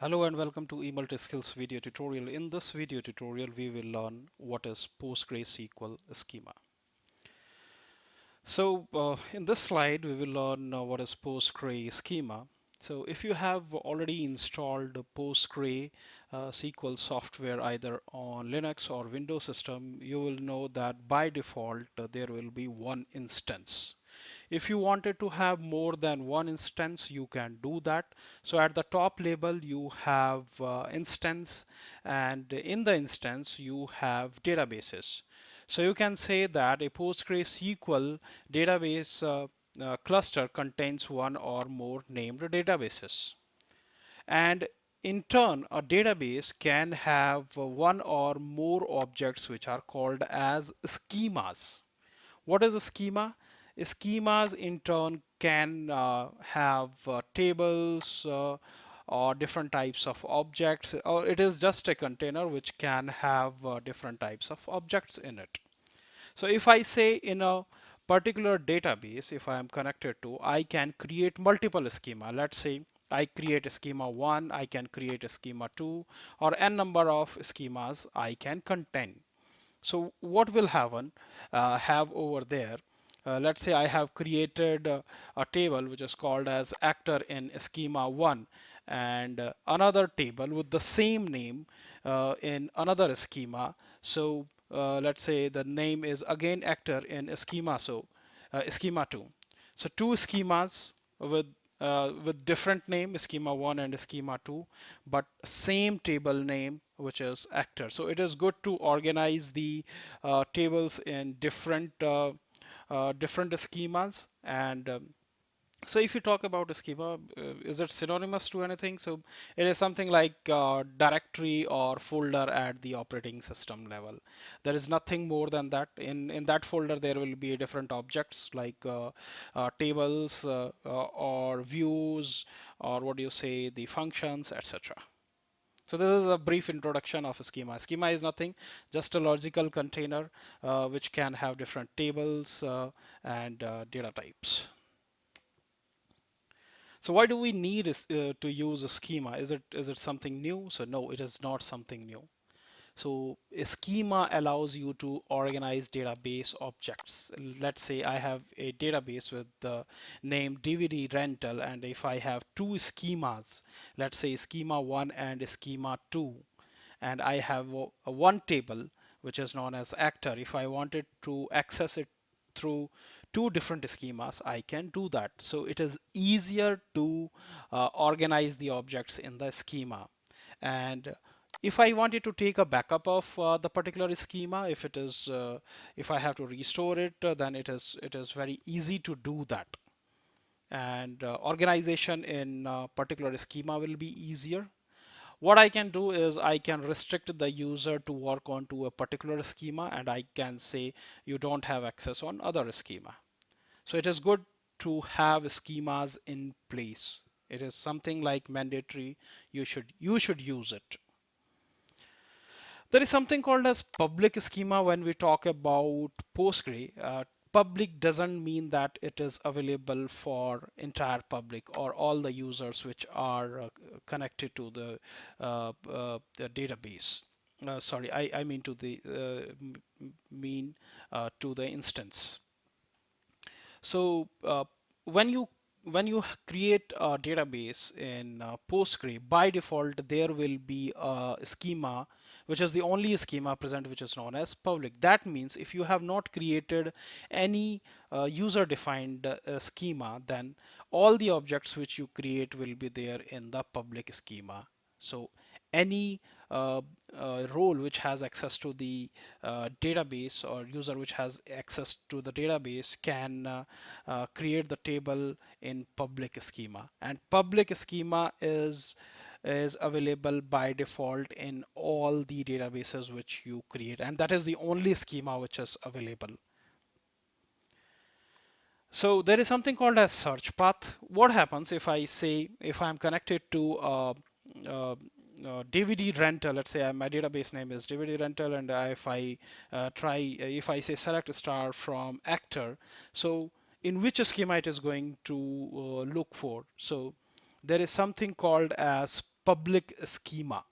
Hello and welcome to eMultiSkills video tutorial. In this video tutorial, we will learn what is PostgreSQL schema. In this slide, we will learn what is Postgre schema. So if you have already installed Postgre SQL software either on Linux or Windows system, you will know that by default there will be one instance. If you wanted to have more than one instance, you can do that. So at the top label, you have instance, and in the instance, you have databases. So you can say that a PostgreSQL database cluster contains one or more named databases. And in turn, a database can have one or more objects which are called as schemas. What is a schema? Schemas in turn can have tables or different types of objects, or it is just a container which can have different types of objects in it. So if I say in a particular database, if I am connected to, I can create multiple schema. Let's say I create a schema 1, I can create a schema 2, or n number of schemas I can contain. So what will happen have over there? Let's say I have created a table which is called as actor in schema 1 and another table with the same name in another schema. So let's say the name is again actor in schema schema 2. So two schemas with different name, schema 1 and schema 2, but same table name, which is actor. So it is good to organize the tables in different schemas. And so if you talk about a schema, is it synonymous to anything? So it is something like directory or folder at the operating system level. There is nothing more than that. In that folder, there will be different objects like tables or views, or what do you say, the functions, etc. So this is a brief introduction of a schema. Schema is nothing, just a logical container which can have different tables and data types. So why do we need to use a schema? Is it something new? So no, it is not something new. So a schema allows you to organize database objects. Let's say I have a database with the name DVD rental, and if I have two schemas, let's say schema 1 and schema 2, and I have a one table which is known as actor. If I wanted to access it through two different schemas, I can do that. So it is easier to organize the objects in the schema. And if I wanted to take a backup of the particular schema, if I have to restore it, then it is very easy to do that. And organization in particular schema will be easier. What I can do is I can restrict the user to work onto a particular schema, and I can say you don't have access on other schema. So it is good to have schemas in place. It is something like mandatory. You should use it. There is something called as public schema when we talk about Postgre. Public doesn't mean that it is available for entire public or all the users which are connected to the database. Sorry, I mean to the mean to the instance. So when you create a database in Postgre, by default there will be a schema, which is the only schema present, which is known as public. That means if you have not created any user-defined schema, then all the objects which you create will be there in the public schema. So any uh, role which has access to the database, or user which has access to the database, can create the table in public schema. And public schema is available by default in all the databases which you create, and that is the only schema which is available. So there is something called as search path. What happens if I say, if I'm connected to uh, DVD rental, let's say my database name is DVD rental, and if I say select star from actor, so in which schema it is going to look for? So there is something called as public schema.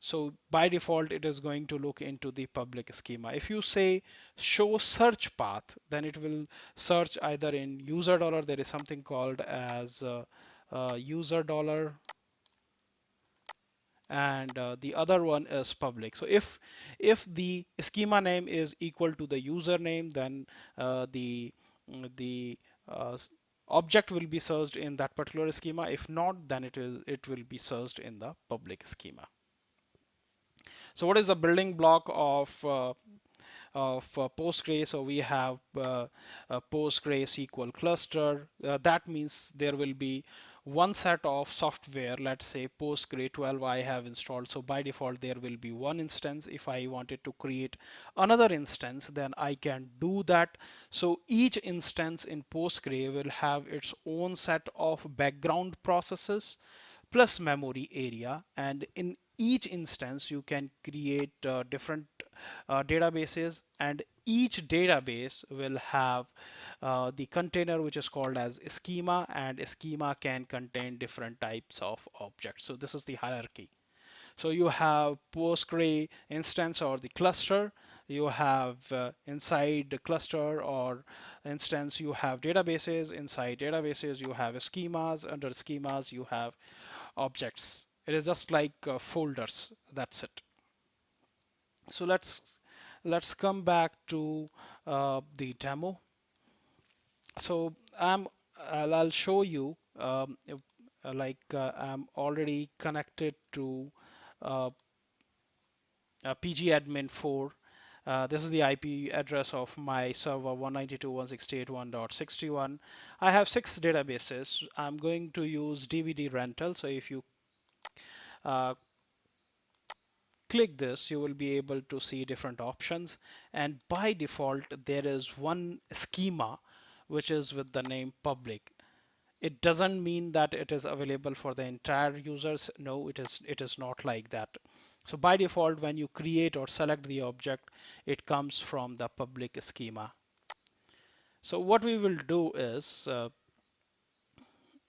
So by default, it is going to look into the public schema. If you say show search path, then it will search either in user dollar. There is something called as user dollar, and the other one is public. So if the schema name is equal to the username, then the uh, s- object will be searched in that particular schema. If not, then it will be searched in the public schema. So what is the building block of Postgre? So we have a PostgreSQL cluster. That means there will be one set of software. Let's say Postgre 12 I have installed. So by default, there will be one instance. If I wanted to create another instance, then I can do that. So each instance in Postgre will have its own set of background processes plus memory area, and in each instance you can create different databases, and each database will have the container which is called as schema, and schema can contain different types of objects. So this is the hierarchy. So you have Postgre instance or the cluster. You have inside the cluster or instance, you have databases. Inside databases, you have schemas. Under schemas, you have objects. It is just like folders. That's it. So let's come back to the demo. So I'll show you I'm already connected to uh, pgadmin 4. This is the IP address of my server 192.168.1.61. I have 6 databases. I'm going to use DVD rental. So if you uh, click this, you will be able to see different options. And by default, there is one schema which is with the name public. It doesn't mean that it is available for the entire users. No, it is not like that. So by default, when you create or select the object, it comes from the public schema. So what we will do is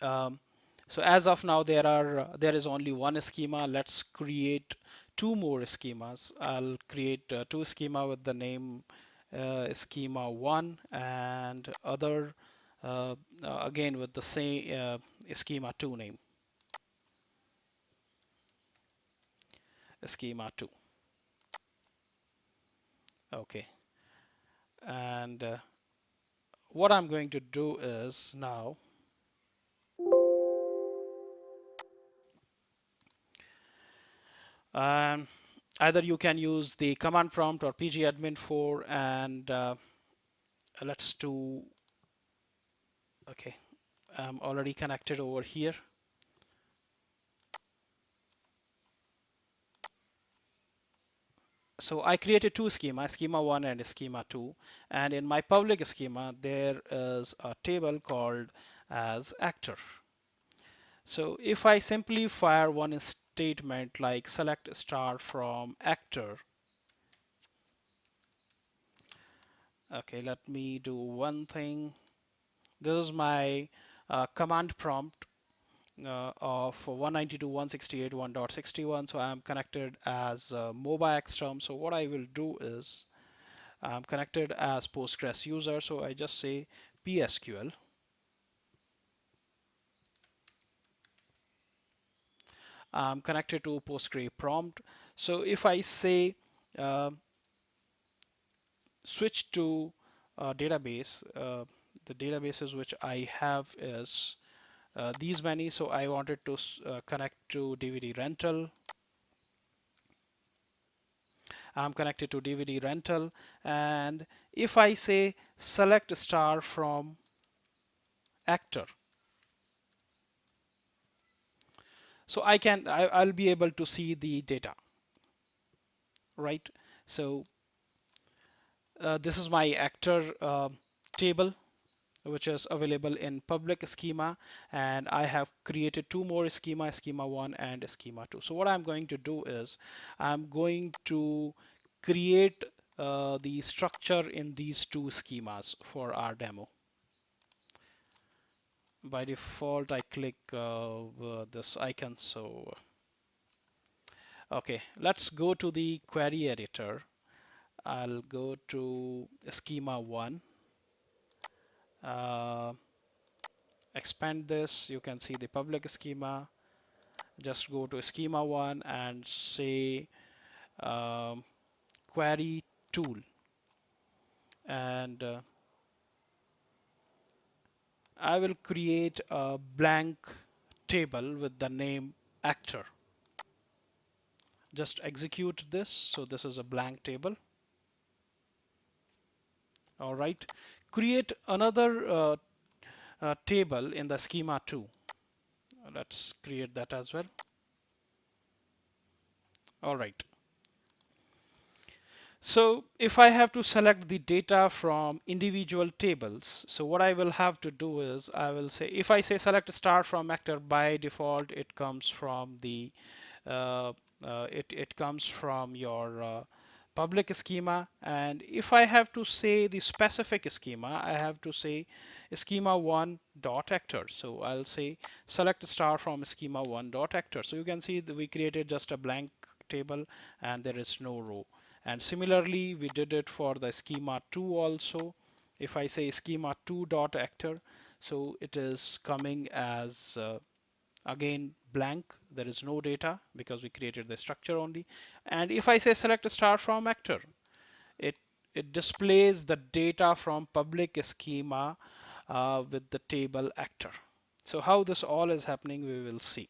um, so as of now, there is only one schema. Let's create two more schemas. I'll create two schema with the name schema one, and other again with the same schema two name, schema two. Okay, and what I'm going to do is now um, either you can use the command prompt or pgadmin4, and let's do. Okay, I'm already connected over here. So I created two schema, schema 1 and schema 2. And in my public schema, there is a table called as actor. So if I simply fire one statement like select star from actor, okay, let me do one thing. This is my command prompt of 192.168.1.61. So I'm connected as mobile xterm. So what I will do is I'm connected as Postgres user, so I just say PSQL. I'm connected to Postgre prompt. So if I say uh, switch to database, the databases which I have is these many. So I wanted to connect to DVD rental. I'm connected to DVD rental. And if I say select star from actor, so I'll be able to see the data, right? So this is my actor table, which is available in public schema, and I have created two more schema, schema 1 and schema 2. So what I'm going to do is I'm going to create the structure in these two schemas for our demo. By default, I click this icon. So, okay, let's go to the query editor. I'll go to schema 1, uh, expand this. You can see the public schema. Just go to schema 1 and say um, query tool. And I will create a blank table with the name actor. Just execute this. So this is a blank table. All right. Create another table in the schema 2. Let's create that as well. All right. So if I have to select the data from individual tables, so what I will have to do is I will say, if I say select star from actor, by default it comes from the uh, it comes from your public schema. And if I have to say the specific schema, I have to say schema 1 dot actor. So I'll say select star from schema 1 dot actor. So you can see that we created just a blank table and there is no row. And similarly, we did it for the schema 2 also. If I say schema 2 dot actor, so it is coming as again blank. There is no data because we created the structure only. And if I say select a star from actor, it it displays the data from public schema with the table actor. So how this all is happening, we will see.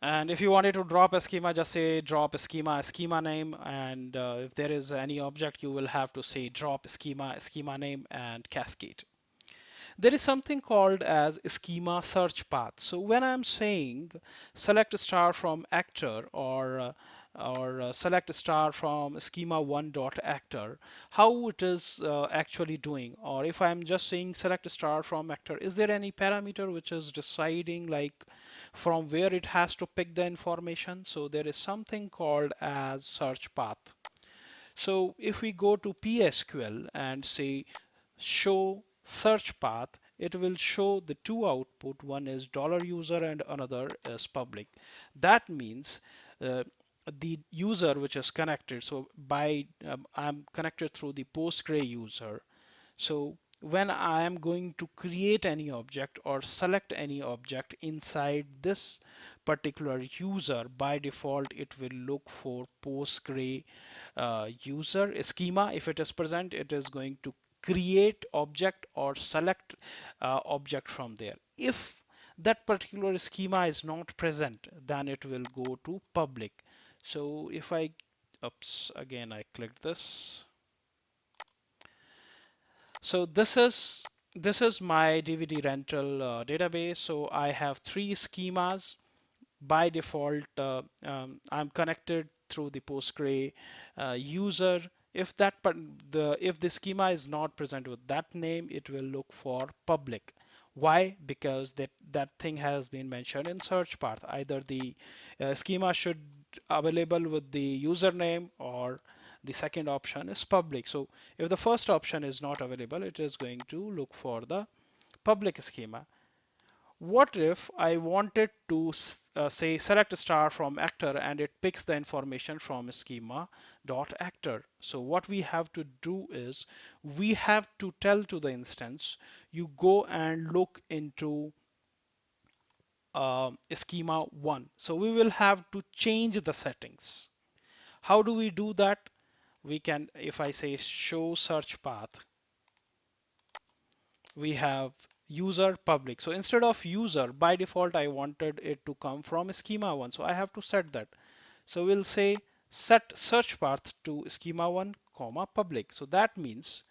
And if you wanted to drop a schema, just say drop schema name. And if there is any object, you will have to say drop schema name and cascade. There is something called as schema search path. So when I'm saying select star from actor or select star from schema 1 dot actor, how it is actually doing, or if I'm just saying select star from actor, is there any parameter which is deciding like from where it has to pick the information? So there is something called as search path. So if we go to PSQL and say show search path, it will show the two output. One is $user and another is public. That means the user which is connected. So by I'm connected through the Postgre user. So when I am going to create any object or select any object inside this particular user, by default it will look for Postgre user schema. If it is present, it is going to create object or select object from there. If that particular schema is not present, then it will go to public. So if I, oops, again I clicked this. So this is my DVD rental database. So I have three schemas. By default, I'm connected through the Postgre user. If if the schema is not present with that name, it will look for public. Why? Because that thing has been mentioned in search path. Either the schema should available with the username, or the second option is public. So if the first option is not available, it is going to look for the public schema. What if I wanted to say select star from actor and it picks the information from schema dot actor? So what we have to do is we have to tell to the instance, you go and look into schema 1. So we will have to change the settings. How do we do that? We can, if I say show search path, we have user public. So instead of user, by default I wanted it to come from schema 1, so I have to set that. So we'll say set search path to schema 1 comma public. So that means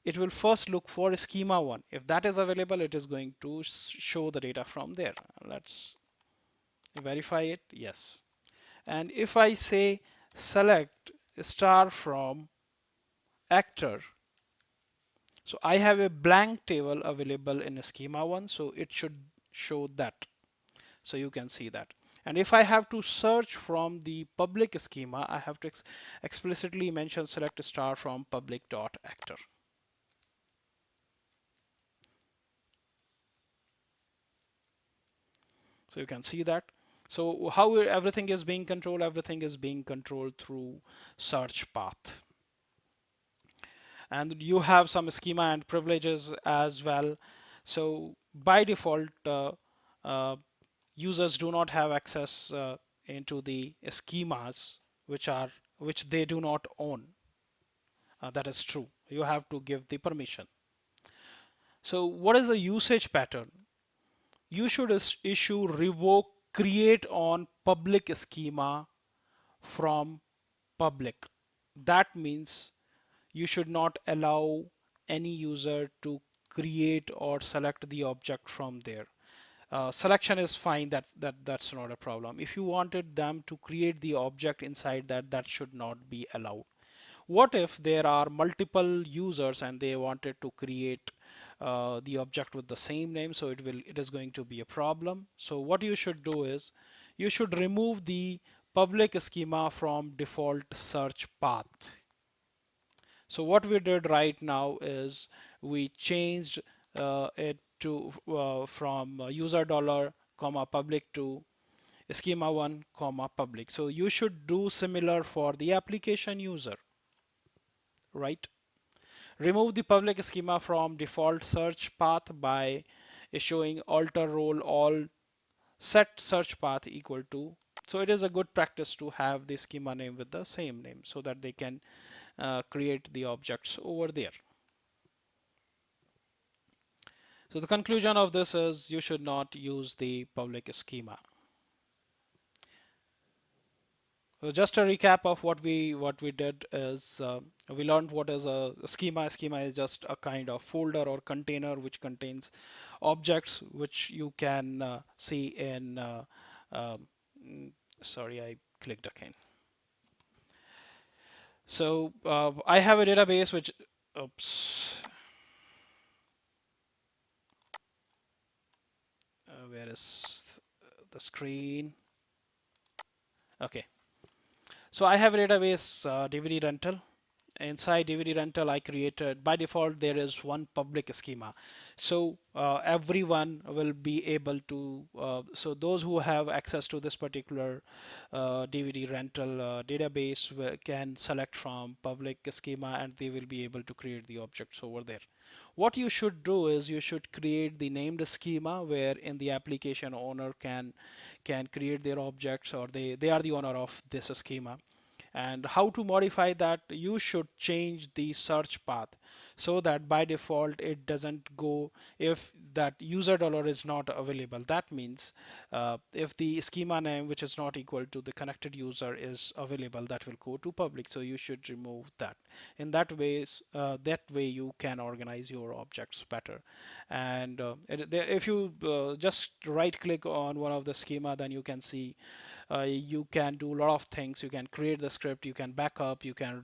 it will first look for schema 1. If that is available, it is going to show the data from there. Let's verify it. Yes. And if I say select star from actor, so I have a blank table available in schema 1, so it should show that. So you can see that. And if I have to search from the public schema, I have to explicitly mention select star from public dot actor. So you can see that. So how everything is being controlled? Everything is being controlled through search path. And you have some schema and privileges as well. So by default, uh, users do not have access into the schemas which they do not own. That is true. You have to give the permission. So what is the usage pattern? You should issue revoke create on public schema from public. That means you should not allow any user to create or select the object from there. Selection is fine, that's not a problem. If you wanted them to create the object inside that, that should not be allowed. What if there are multiple users and they wanted to create the object with the same name? So it is going to be a problem. So what you should do is you should remove the public schema from default search path. So what we did right now is we changed it to from user dollar comma public to schema one comma public. So you should do similar for the application user, right? Remove the public schema from default search path by issuing alter role all set search path equal to. So it is a good practice to have the schema name with the same name so that they can create the objects over there. So the conclusion of this is you should not use the public schema. So just a recap of what we did is we learned what is a schema. Schema is just a kind of folder or container which contains objects which you can see in. Um, mm, Sorry, I clicked again. So I have a database which. Oops. Where is the screen? Okay. So I have a database DVD rental. Inside DVD rental, I created by default there is one public schema. So everyone will be able to, so those who have access to this particular DVD rental database can select from public schema and they will be able to create the objects over there. What you should do is you should create the named schema where in the application owner can create their objects or they are the owner of this schema. And how to modify that, you should change the search path so that by default it doesn't go if that user dollar is not available. That means if the schema name which is not equal to the connected user is available, that will go to public. So you should remove that. In that way you can organize your objects better. And if you just right click on one of the schema, then you can see you can do a lot of things. You can create the script, you can backup, you can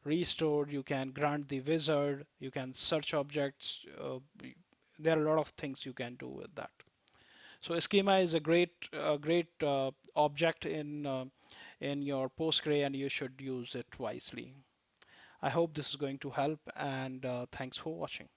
restore, you can grant the wizard, you can search objects. There are a lot of things you can do with that. So schema is a great object in your Postgre, and you should use it wisely. I hope this is going to help, and thanks for watching.